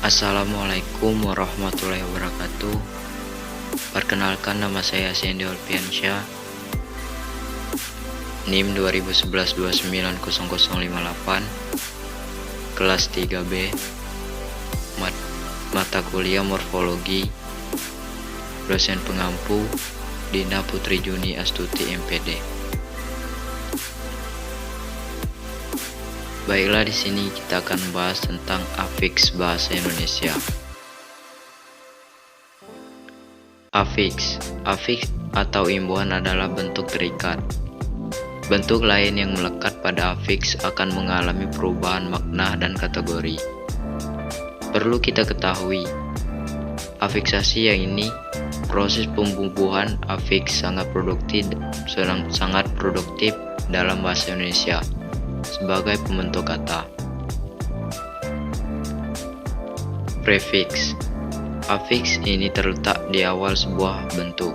Assalamualaikum warahmatullahi wabarakatuh. Perkenalkan, nama saya Sendi Olpiansyah, NIM 2011-290058, kelas 3B, mata kuliah morfologi, dosen pengampu Dina Putri Juni Astuti MPD. Baiklah, di sini kita akan bahas tentang afiks bahasa Indonesia. Afiks atau imbuhan adalah bentuk terikat. Bentuk lain yang melekat pada afiks akan mengalami perubahan makna dan kategori. Perlu kita ketahui, afiksasi yang ini, proses pembubuhan afiks sangat produktif dalam bahasa Indonesia sebagai pembentuk kata. Prefiks. Afiks ini terletak di awal sebuah bentuk.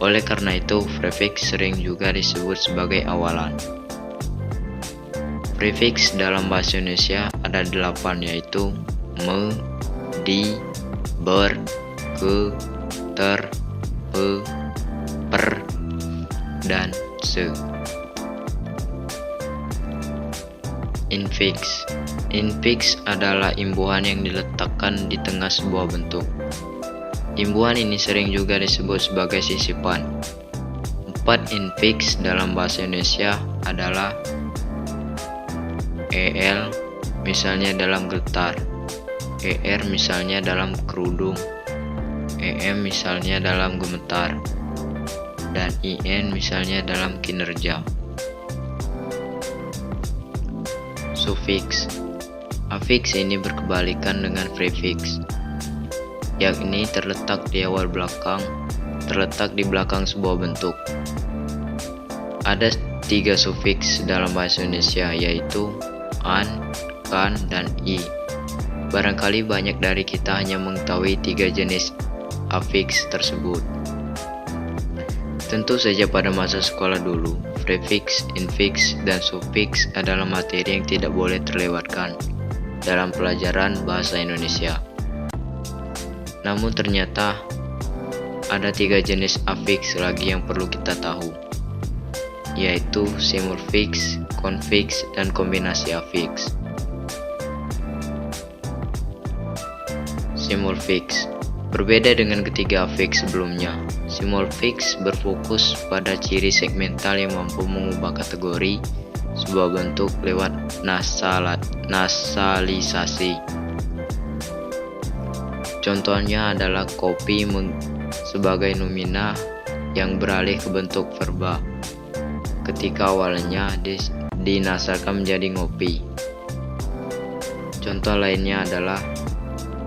Oleh karena itu, prefiks sering juga disebut sebagai awalan. Prefiks dalam bahasa Indonesia ada 8, yaitu me, di, ber, ke, ter, pe, per, dan se. Infiks adalah imbuhan yang diletakkan di tengah sebuah bentuk. Imbuhan ini sering juga disebut sebagai sisipan. 4 infiks dalam bahasa Indonesia adalah el, misalnya dalam getar, er misalnya dalam kerudung, em misalnya dalam gemetar, dan in misalnya dalam kinerja. Sufiks. Afiks ini berkebalikan dengan prefiks, yakni terletak di belakang sebuah bentuk. Ada 3 sufiks dalam bahasa Indonesia, yaitu an, kan, dan i. Barangkali banyak dari kita hanya mengetahui 3 jenis afiks tersebut. Tentu saja pada masa sekolah dulu, prefiks, infiks, dan sufiks adalah materi yang tidak boleh terlewatkan dalam pelajaran bahasa Indonesia. Namun ternyata ada 3 jenis afiks lagi yang perlu kita tahu, yaitu simulfiks, konfiks, dan kombinasi afiks. Simulfiks berbeda dengan ketiga afiks sebelumnya. Simulfiks berfokus pada ciri segmental yang mampu mengubah kategori sebuah bentuk lewat nasalisasi. Contohnya adalah kopi sebagai nomina yang beralih ke bentuk verba ketika awalnya dinasarkan menjadi ngopi. Contoh lainnya adalah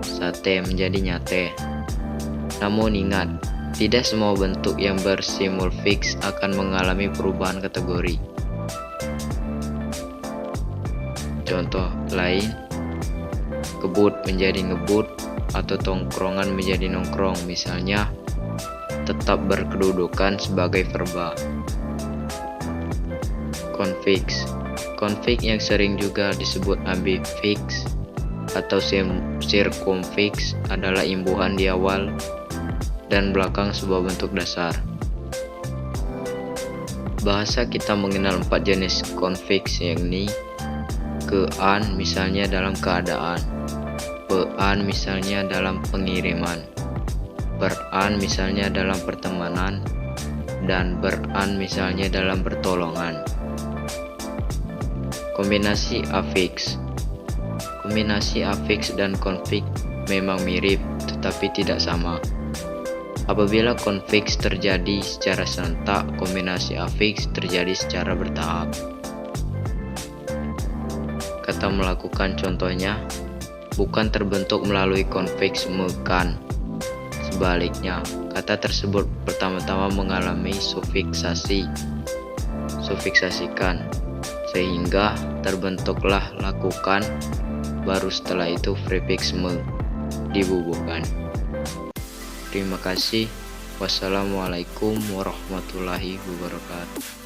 sate menjadi nyate. Namun ingat, tidak semua bentuk yang bersimulfiks akan mengalami perubahan kategori. Contoh lain, kebut menjadi ngebut atau tongkrongan menjadi nongkrong, misalnya tetap berkedudukan sebagai verba. Konfiks yang sering juga disebut ambifiks atau sirkumfiks adalah imbuhan di awal dan belakang sebuah bentuk dasar. Bahasa kita mengenal 4 jenis konfiks, yakni kean misalnya dalam keadaan, pean misalnya dalam pengiriman, peran misalnya dalam pertemanan, dan beran misalnya dalam pertolongan. Kombinasi afiks dan konfiks memang mirip tetapi tidak sama. Apabila konfiks terjadi secara serentak, kombinasi afiks terjadi secara bertahap. Kata melakukan contohnya bukan terbentuk melalui konfiks mekan. Sebaliknya, kata tersebut pertama-tama mengalami sufiksasikan, sehingga terbentuklah lakukan, baru setelah itu prefiks dibubuhkan. Terima kasih. Wassalamualaikum warahmatullahi wabarakatuh.